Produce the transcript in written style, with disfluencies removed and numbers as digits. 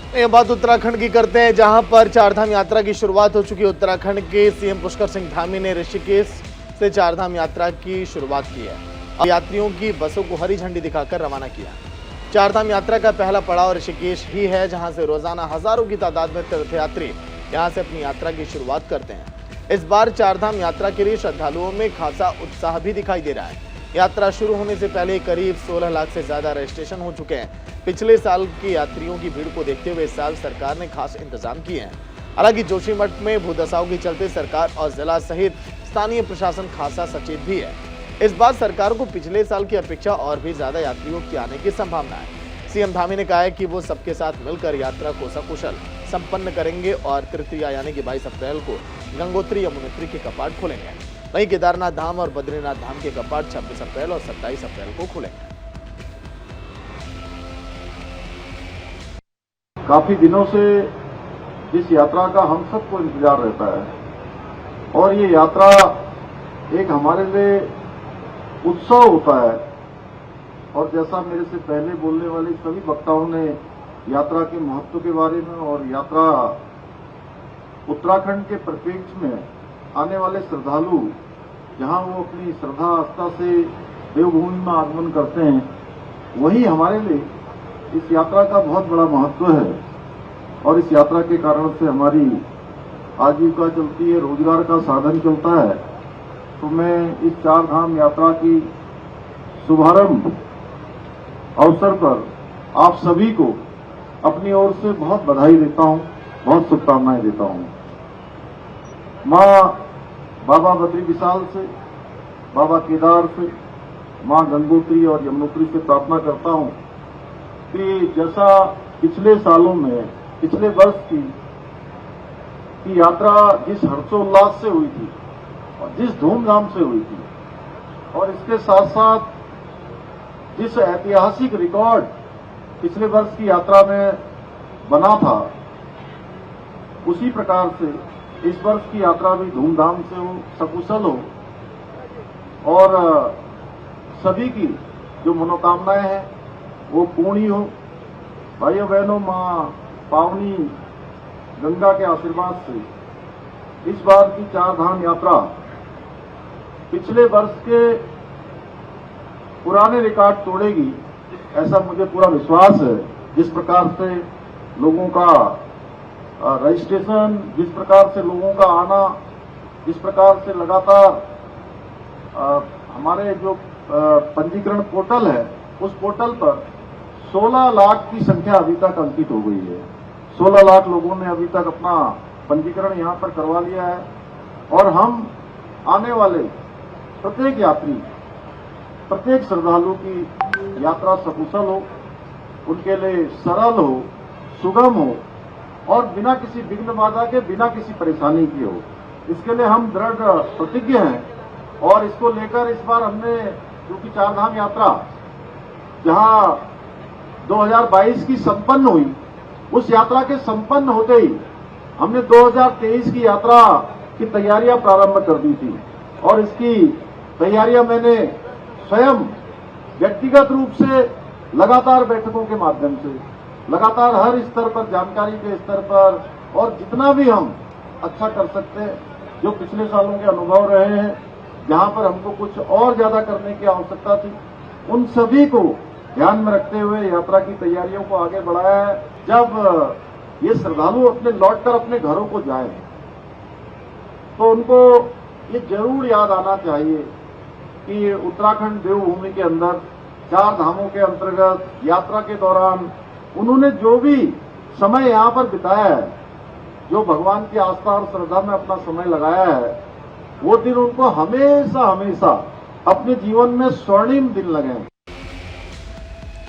ये बात उत्तराखंड की करते हैं, जहां पर चारधाम यात्रा की शुरुआत हो चुकी है। उत्तराखंड के सीएम पुष्कर सिंह धामी ने ऋषिकेश से चारधाम यात्रा की शुरुआत की है और यात्रियों की बसों को हरी झंडी दिखाकर रवाना किया। चारधाम यात्रा का पहला पड़ाव ऋषिकेश ही है, जहां से रोजाना हजारों की तादाद में तीर्थयात्री यहां से अपनी यात्रा की शुरुआत करते हैं। इस बार चारधाम यात्रा के लिए श्रद्धालुओं में खासा उत्साह भी दिखाई दे रहा है। यात्रा शुरू होने से पहले करीब 16 लाख से ज्यादा रजिस्ट्रेशन हो चुके हैं। पिछले साल की यात्रियों की भीड़ को देखते हुए इस साल सरकार ने खास इंतजाम किए हैं। हालांकि जोशीमठ में भूदशाओं के चलते सरकार और जिला सहित स्थानीय प्रशासन खासा सचेत भी है। इस बार सरकार को पिछले साल की अपेक्षा और भी ज्यादा यात्रियों के आने की संभावना है। सीएम धामी ने कहा है कि वो सबके साथ मिलकर यात्रा को सकुशल संपन्न करेंगे और तृतीया यानी कि 22 अप्रैल को गंगोत्री यमुनोत्री के कपाट खोलेंगे। वहीं केदारनाथ धाम और बद्रीनाथ धाम के कपाट 26 अप्रैल और 27 अप्रैल को खुलेंगे। काफी दिनों से इस यात्रा का हम सबको इंतजार रहता है और ये यात्रा एक हमारे लिए उत्सव होता है। और जैसा मेरे से पहले बोलने वाले सभी वक्ताओं ने यात्रा के महत्व के बारे में और यात्रा उत्तराखंड के परिप्रेक्ष्य में आने वाले श्रद्धालु जहां वो अपनी श्रद्धा आस्था से देवभूमि में आगमन करते हैं, वही हमारे लिए इस यात्रा का बहुत बड़ा महत्व है। और इस यात्रा के कारण से हमारी आजीविका चलती है, रोजगार का साधन चलता है। तो मैं इस चारधाम यात्रा की शुभारंभ अवसर पर आप सभी को अपनी ओर से बहुत बधाई देता हूं, बहुत शुभकामनाएं देता हूं। मां बाबा बद्री विशाल से, बाबा केदार से, मां गंगोत्री और यमुनोत्री से प्रार्थना करता हूं कि जैसा पिछले सालों में, पिछले वर्ष की यात्रा जिस हर्षोल्लास से हुई थी और जिस धूमधाम से हुई थी, और इसके साथ साथ जिस ऐतिहासिक रिकॉर्ड पिछले वर्ष की यात्रा में बना था, उसी प्रकार से इस वर्ष की यात्रा भी धूमधाम से हो, सकुशल हो और सभी की जो मनोकामनाएं हैं वो पूर्ण हो। भाइयों बहनों, मां पावनी गंगा के आशीर्वाद से इस बार की चारधाम यात्रा पिछले वर्ष के पुराने रिकॉर्ड तोड़ेगी, ऐसा मुझे पूरा विश्वास है। जिस प्रकार से लोगों का रजिस्ट्रेशन, जिस प्रकार से लोगों का आना, जिस प्रकार से लगातार हमारे जो पंजीकरण पोर्टल है, उस पोर्टल पर 16 लाख की संख्या अभी तक अंकित हो गई है। 16 लाख लोगों ने अभी तक अपना पंजीकरण यहां पर करवा लिया है और हम आने वाले प्रत्येक यात्री, प्रत्येक श्रद्धालु की यात्रा सकुशल हो, उनके लिए सरल हो, सुगम हो और बिना किसी विघ्न बाधा के, बिना किसी परेशानी के हो। इसके लिए हम दृढ़ प्रतिज्ञ हैं और इसको लेकर इस बार हमने, क्योंकि चारधाम यात्रा जहां 2022 की संपन्न हुई, उस यात्रा के संपन्न होते ही हमने 2023 की यात्रा की तैयारियां प्रारंभ कर दी थी और इसकी तैयारियां मैंने स्वयं व्यक्तिगत रूप से लगातार बैठकों के माध्यम से, लगातार हर स्तर पर, जानकारी के स्तर पर और जितना भी हम अच्छा कर सकते हैं, जो पिछले सालों के अनुभव रहे हैं, जहां पर हमको कुछ और ज्यादा करने की आवश्यकता थी, उन सभी को ध्यान में रखते हुए यात्रा की तैयारियों को आगे बढ़ाया है। जब ये श्रद्धालु अपने लौटकर अपने घरों को जाएं, तो उनको ये जरूर याद आना चाहिए कि उत्तराखंड देवभूमि के अंदर चार धामों के अंतर्गत यात्रा के दौरान उन्होंने जो भी समय यहाँ पर बिताया है, जो भगवान की आस्था और श्रद्धा में अपना समय लगाया है, वो दिन उनको हमेशा हमेशा अपने जीवन में स्वर्णिम दिन लगे।